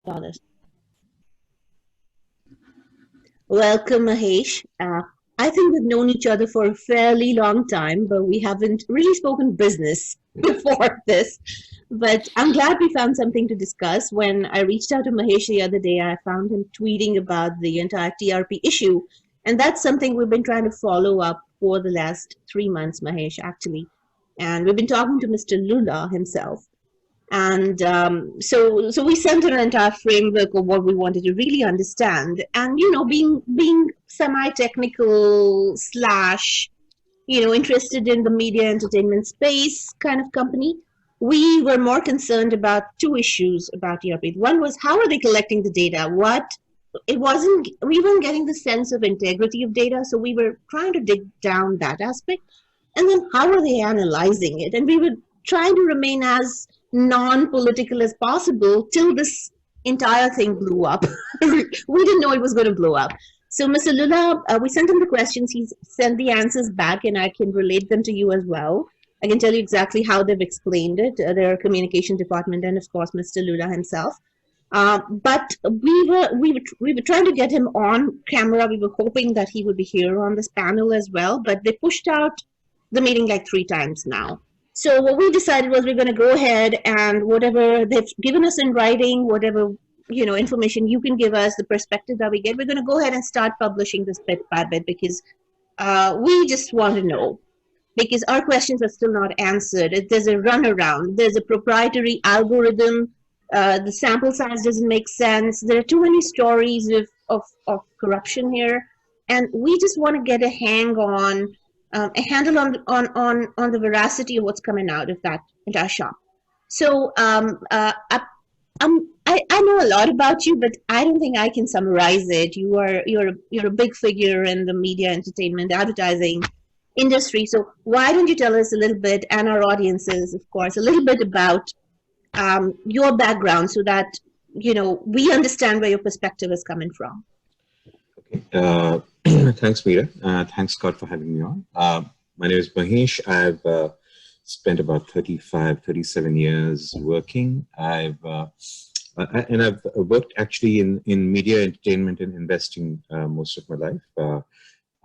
Honest. Welcome, Mahesh. I think we've known each other for a fairly long time, but we haven't really spoken business before this. But I'm glad we found something to discuss. When I reached out to Mahesh the other day, I found him tweeting about the entire TRP issue. And that's something we've been trying to follow up for the last 3 months, Mahesh, actually. And we've been talking to Mr. Lula himself. And so we sent an entire framework of what we wanted to really understand. And being semi-technical slash interested in the media entertainment space kind of company, we were more concerned about two issues about ERP. One was, how are they collecting the data? We weren't getting the sense of integrity of data, so we were trying to dig down that aspect. And then how are they analyzing it? And we were trying to remain as non-political as possible till this entire thing blew up. We didn't know it was going to blow up. So Mr. Lula, we sent him the questions. He's sent the answers back, and I can relate them to you as well. I can tell you exactly how they've explained it, their communication department, and of course Mr. Lula himself. But we were trying to get him on camera. We were hoping that he would be here on this panel as well, but they pushed out the meeting like 3 times now. So what we decided was we're going to go ahead and whatever they've given us in writing, whatever information you can give us, the perspective that we get, we're going to go ahead and start publishing this bit by bit because we just want to know. Because our questions are still not answered. There's a runaround. There's a proprietary algorithm. The sample size doesn't make sense. There are too many stories of corruption here, and we just want to get a handle on the veracity of what's coming out of that entire shop. So I know a lot about you, but I don't think I can summarize it. You're a big figure in the media, entertainment, advertising industry. So why don't you tell us a little bit, and our audiences, of course, a little bit about your background, so that we understand where your perspective is coming from. Okay. Thanks, Meera. Thanks, Scott, for having me on. My name is Mahesh. I've spent about 37 years working. I've worked actually in media, entertainment, and investing most of my life.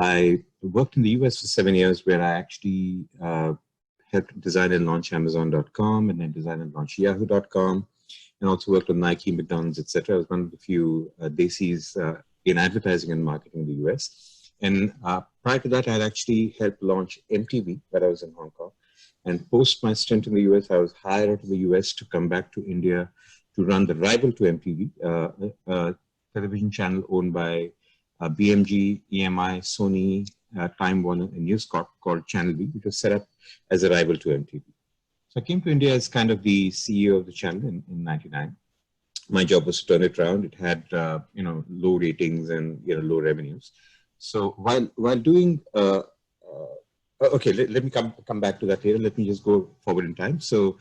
I worked in the US for 7 years, where I actually helped design and launch Amazon.com, and then design and launch Yahoo.com, and also worked on Nike, McDonald's, etc. I was one of the few desis in advertising and marketing in the US. And prior to that, I had actually helped launch MTV when I was in Hong Kong. And post my stint in the US, I was hired out of the US to come back to India to run the rival to MTV, a television channel owned by BMG, EMI, Sony, Time Warner, and News Corp, called Channel V, which was set up as a rival to MTV. So I came to India as kind of the CEO of the channel in '99. My job was to turn it around. It had low ratings and low revenues. So while doing okay, let me come back to that later. Let me just go forward in time. So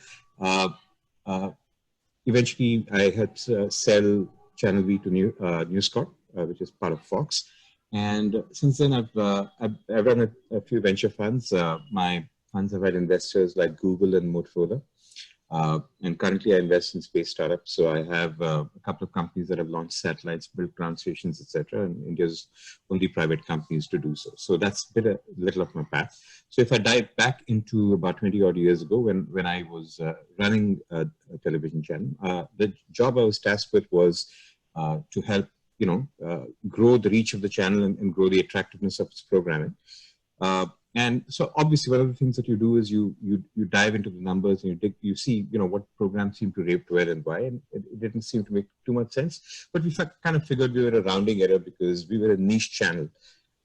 eventually, I helped sell Channel V to News Corp, which is part of Fox. And since then, I've run a few venture funds. My funds have had investors like Google and Motorola. And currently, I invest in space startups. So I have a couple of companies that have launched satellites, built ground stations, etc. And India's only private companies to do so. So that's been a little of my path. So if I dive back into about 20 odd years ago, when I was running a television channel, the job I was tasked with was to help grow the reach of the channel and grow the attractiveness of its programming. And so obviously one of the things that you do is you dive into the numbers and you see, what programs seem to rate where and why, and it didn't seem to make too much sense. But we kind of figured we were a rounding error because we were a niche channel.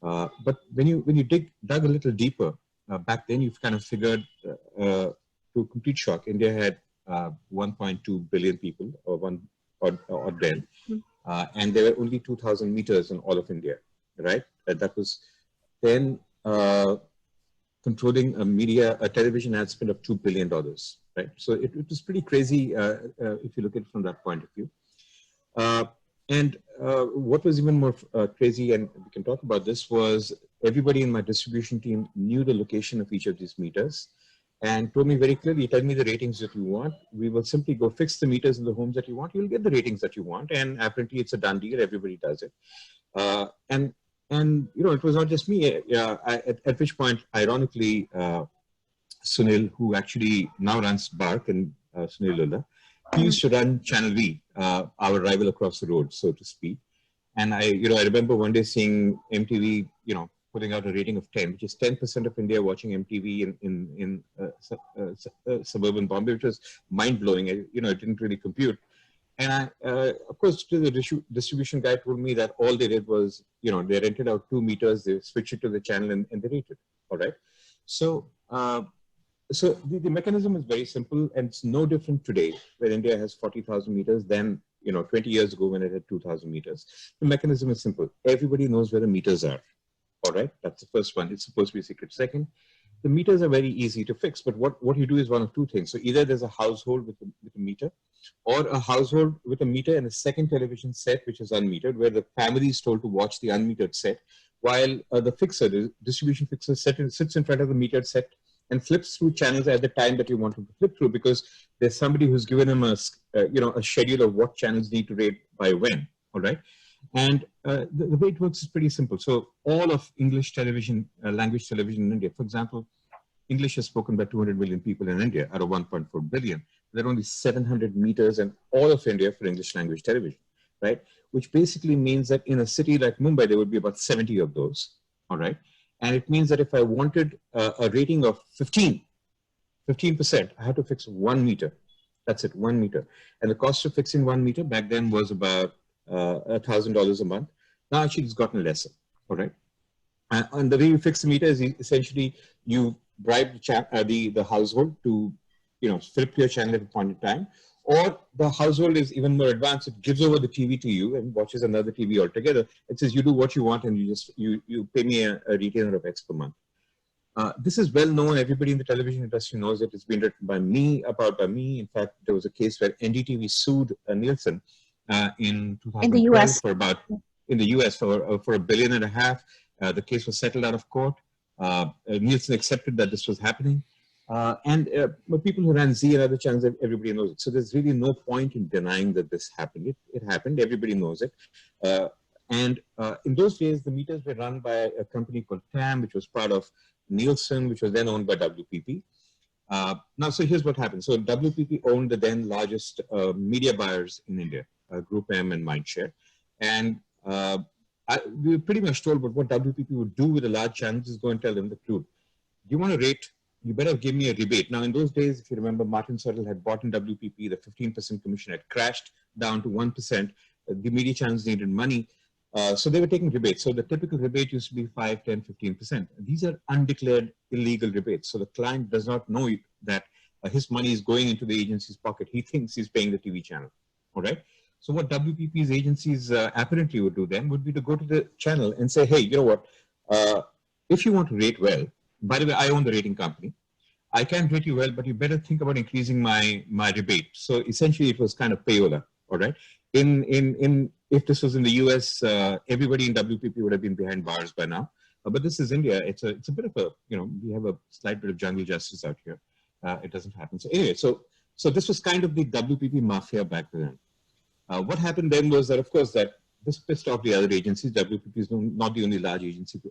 But when you dug a little deeper, back then you've kind of figured, to a complete shock, India had 1.2 billion people, or then. And there were only 2,000 meters in all of India, right? That was then controlling a television ad spend of $2 billion, right? So it was pretty crazy if you look at it from that point of view. And what was even more crazy, and we can talk about this, was everybody in my distribution team knew the location of each of these meters. and told me very clearly, tell me the ratings that you want. We will simply go fix the meters in the homes that you want. You'll get the ratings that you want. And apparently it's a done deal. Everybody does it. Uh, and, and, it was not just me. At which point, ironically, Sunil, who actually now runs Barc, and Sunil Lulla, he used to run Channel V, our rival across the road, so to speak. And I remember one day seeing MTV, putting out a rating of 10, which is 10% of India watching MTV in suburban Bombay, which was mind blowing. It didn't really compute. And of course, the distribution guy told me that all they did was, they rented out 2 meters, they switched it to the channel, and they rated. All right. So, the mechanism is very simple, and it's no different today, where India has 40,000 meters than 20 years ago when it had 2,000 meters. The mechanism is simple. Everybody knows where the meters are. All right, that's the first one. It's supposed to be a secret. Second, the meters are very easy to fix, but what you do is one of two things. So either there's a household with a meter, or a household with a meter and a second television set, which is unmetered, where the family is told to watch the unmetered set, while the distribution fixer sits in front of the metered set and flips through channels at the time that you want him to flip through, because there's somebody who's given him a schedule of what channels need to rate by when. All right. And the way it works is pretty simple. So all of English television, language television in India, for example, English is spoken by 200 million people in India out of 1.4 billion. There are only 700 meters in all of India for English language television, right? Which basically means that in a city like Mumbai, there would be about 70 of those, all right? And it means that if I wanted a rating of 15%, I had to fix 1 meter. That's it, 1 meter. And the cost of fixing 1 meter back then was about $1,000 a month. Now actually it's gotten lesser, all right? And the way you fix the meter is essentially you bribe the household to, flip your channel at a point in time, or the household is even more advanced. It gives over the TV to you and watches another TV altogether. It says you do what you want and you pay me a retainer of X per month. This is well known. Everybody in the television industry knows it. It's been written by me, about by me. In fact, there was a case where NDTV sued Nielsen in 2012 in the US. In the US for $1.5 billion. The case was settled out of court. Nielsen accepted that this was happening. And people who ran Z and other channels, everybody knows it. So there's really no point in denying that this happened. It happened. Everybody knows it. And in those days, the meters were run by a company called TAM, which was part of Nielsen, which was then owned by WPP. Now, so here's what happened. So WPP owned the then largest media buyers in India, Group M and Mindshare. And we were pretty much told what WPP would do with the large channels is go and tell them the truth. You want to rate, you better give me a rebate. Now, in those days, if you remember, Martin Suttle had bought in WPP, the 15% commission had crashed down to 1%. The media channels needed money. So they were taking rebates. So the typical rebate used to be 5, 10, 15%. These are undeclared illegal rebates. So the client does not know that his money is going into the agency's pocket. He thinks he's paying the TV channel. All right. So what WPP's agencies apparently would do then would be to go to the channel and say, hey, you know what? If you want to rate well, by the way, I own the rating company. I can rate you well, but you better think about increasing my rebate. So essentially, it was kind of payola. All right. If this was in the US, everybody in WPP would have been behind bars by now. But this is India. It's a bit of a, we have a slight bit of jungle justice out here. It doesn't happen. So anyway, so this was kind of the WPP mafia back then. What happened then was that, of course, that this pissed off the other agencies. WPP is not the only large agency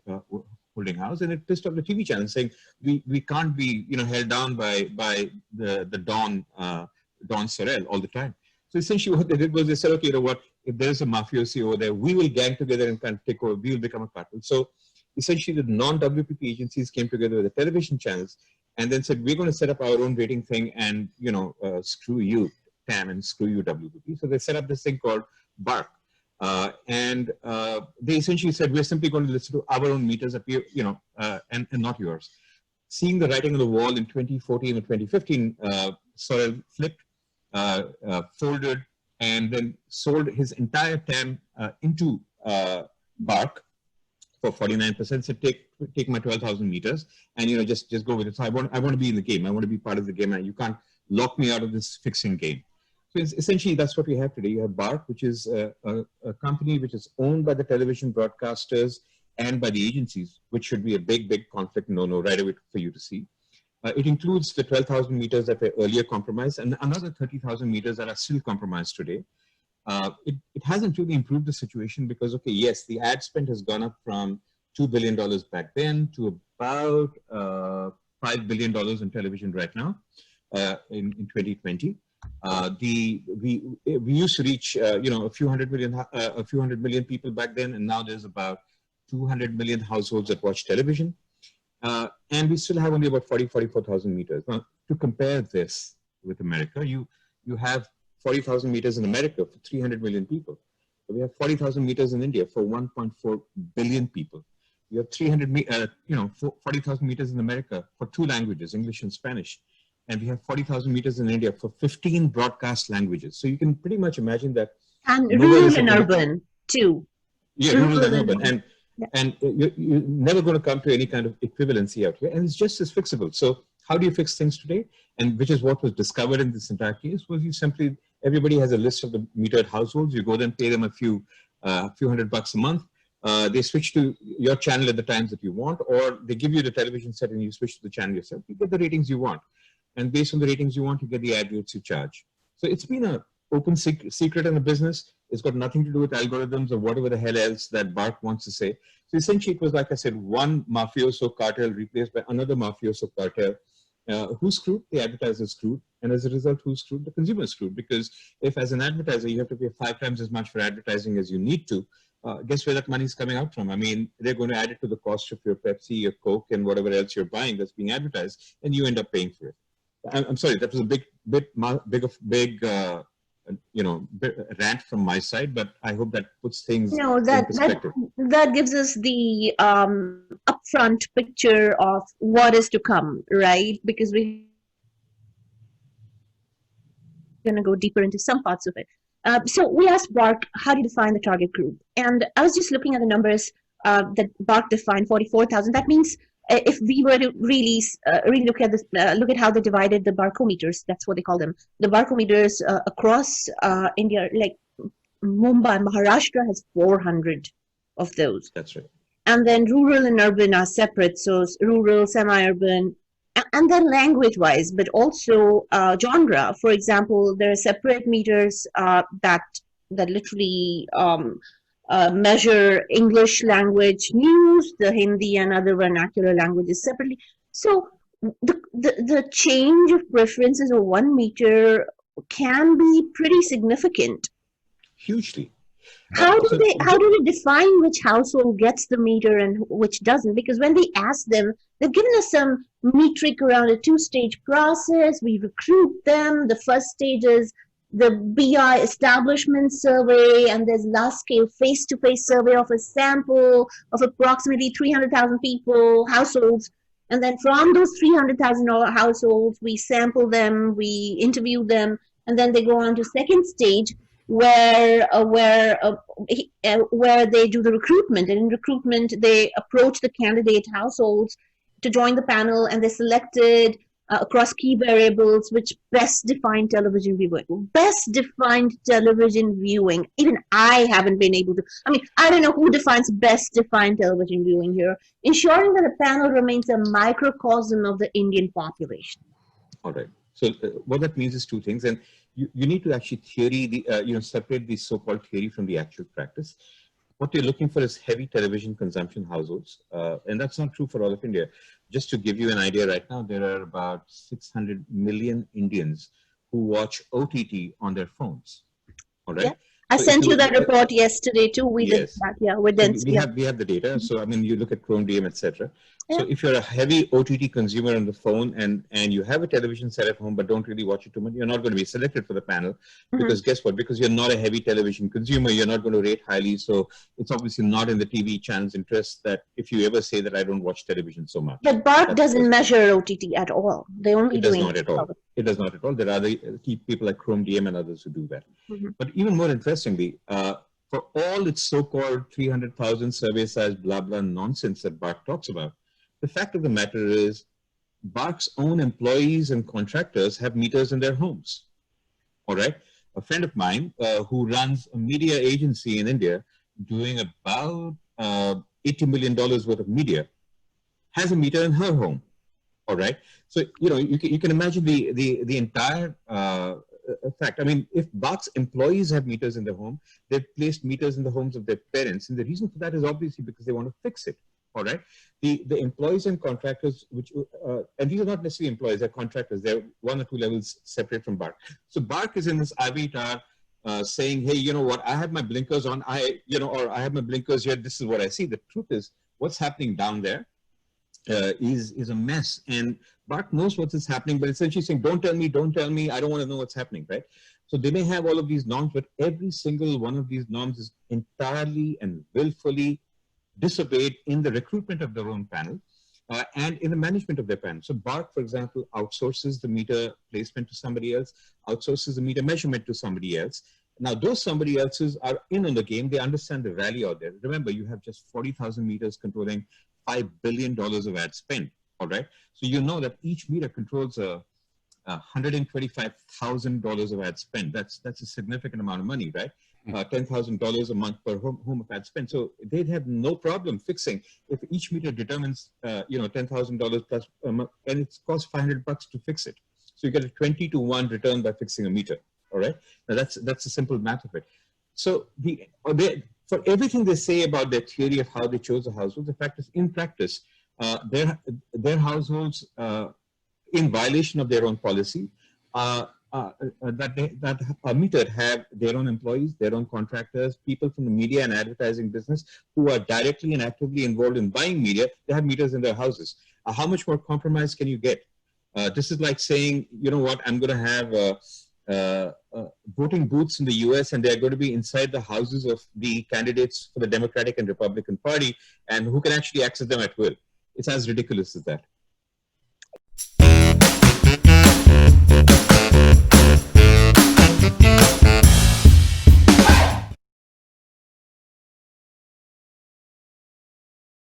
holding house, and it pissed off the TV channel, saying we can't be held down by the Don Sorrell all the time. So essentially, what they did was they said, okay, you know what? If there's a mafiosi over there, we will gang together and kind of take over. We will become a cartel. So essentially, the non-WPP agencies came together with the television channels and then said, we're going to set up our own rating thing, and screw you, TAM, and screw you, WPP. So they set up this thing called Barc. And they essentially said, we're simply going to listen to our own meters, and not yours. Seeing the writing on the wall in 2014 or 2015, Sorrell flipped, folded, and then sold his entire TAM into Barc for 49%. So take my 12,000 meters and just go with it. So I want to be in the game. I want to be part of the game, and you can't lock me out of this fixing game. So essentially, that's what we have today. You have Barc, which is a company which is owned by the television broadcasters and by the agencies, which should be a big conflict no right away for you to see. It includes the 12,000 meters that were earlier compromised and another 30,000 meters that are still compromised today. It hasn't really improved the situation because, okay, yes, the ad spend has gone up from $2 billion back then to about $5 billion in television right now in 2020. We used to reach a few hundred million people back then, and now there's about 200 million households that watch television. And we still have only about 44,000 meters. Now, to compare this with America, you have 40,000 meters in America for 300 million people. We have 40,000 meters in India for 1.4 billion people. You have 40,000 meters in America for 2 languages, English and Spanish. And we have 40,000 meters in India for 15 broadcast languages. So you can pretty much imagine that. And rural and urban too. Yeah, rural and urban. And you're never going to come to any kind of equivalency out here. And it's just as fixable. So how do you fix things today? And which is what was discovered in this entire case was everybody has a list of the metered households. You go there and pay them a few $100 a month. They switch to your channel at the times that you want, or they give you the television set and you switch to the channel yourself. You get the ratings you want. And based on the ratings you want, you get the ad rates you charge. So it's been an open secret in the business. It's got nothing to do with algorithms or whatever the hell else that Barc wants to say. So essentially, it was, like I said, one mafioso cartel replaced by another mafioso cartel. Who screwed? The advertisers screwed. And as a result, who screwed? The consumer screwed. Because if as an advertiser, you have to pay 5 times as much for advertising as you need to, guess where that money is coming out from? I mean, they're going to add it to the cost of your Pepsi, your Coke, and whatever else you're buying that's being advertised, and you end up paying for it. I'm sorry, that was a big rant from my side, but I hope that puts things in perspective. That gives us the upfront picture of what is to come, right? Because we're going to go deeper into some parts of it. So we asked Barc, how do you define the target group? And I was just looking at the numbers that Barc defined, 44,000. That means if we were to really look at this, look at how they divided the barcometers, that's what they call them. The barcometers across India, like Mumbai, Maharashtra has 400 of those. That's right. And then rural and urban are separate. So rural, semi-urban, and then language-wise, but also genre. For example, there are separate meters that literally measure English language news, the Hindi and other vernacular languages separately. So the change of preferences of 1 meter can be pretty significant. Hugely. How do they define which household gets the meter and which doesn't? Because when they ask them, they've given us some metric around a 2-stage process. We recruit them. The first stage is the BI establishment survey, and there's large-scale face-to-face survey of a sample of approximately 300,000 people, households. And then from those 300,000 households, we sample them, we interview them, and then they go on to second stage, where they do the recruitment. And in recruitment, they approach the candidate households to join the panel, and they're selected across key variables which best define television viewing. Best defined television viewing. Even I haven't been able to. I mean, I don't know who defines best defined television viewing here. Ensuring that the panel remains a microcosm of the Indian population. All right. So what that means is 2 things, and you need to actually separate the so-called theory from the actual practice. What you're looking for is heavy television consumption households, and that's not true for all of India. Just to give you an idea, right now there are about 600 million Indians who watch OTT on their phones. All right. Yeah. I sent you that report yesterday too. We did that, we have the data. So I mean, you look at Chrome DM, etc. Yeah. So if you're a heavy OTT consumer on the phone and you have a television set at home but don't really watch it too much, you're not going to be selected for the panel because guess what? Because you're not a heavy television consumer, you're not going to rate highly. So it's obviously not in the TV channel's interest that if you ever say that I don't watch television so much. But Barc doesn't measure OTT at all. They only do it. It does not at all. There are other people like Chrome DM and others who do that. But even more interestingly, for all its so-called 300,000 survey size blah blah nonsense that Barc talks about, the fact of the matter is Barc's own employees and contractors have meters in their homes. All right. A friend of mine who runs a media agency in India doing about $80 million worth of media has a meter in her home. All right. So, you can imagine the entire fact. I mean, if Barc's employees have meters in their home, they've placed meters in the homes of their parents. And the reason for that is obviously because they want to fix it. All right. The employees and contractors, and these are not necessarily employees, they're contractors. They're 1 or 2 levels separate from Barc. So Barc is in this ivory tower saying, hey, you know what, I have my blinkers on, or I have my blinkers here. This is what I see. The truth is what's happening down there is a mess. And Barc knows what is happening, but essentially saying, don't tell me, I don't want to know what's happening, right? So they may have all of these norms, but every single one of these norms is entirely and willfully disobeyed in the recruitment of their own panel and in the management of their panel. So Barc, for example, outsources the meter placement to somebody else, outsources the meter measurement to somebody else. Now, those somebody else's are in on the game. They understand the value out there. Remember, you have just 40,000 meters controlling $5 billion of ad spend, all right? So you know that each meter controls $125,000 of ad spend. That's a significant amount of money, right? $10,000 a month per home of ad spend. So they'd have no problem fixing if each meter determines, $10,000 plus a month, and it costs $500 to fix it. So you get a 20-to-1 return by fixing a meter. All right. Now that's a simple math of it. So for everything they say about their theory of how they chose a household, the fact is, in practice, their households, in violation of their own policy, that are metered have their own employees, their own contractors, people from the media and advertising business who are directly and actively involved in buying media. They have meters in their houses. How much more compromise can you get? This is like saying, you know what, I'm going to have voting booths in the US, and they're going to be inside the houses of the candidates for the Democratic and Republican Party, and who can actually access them at will. It's as ridiculous as that.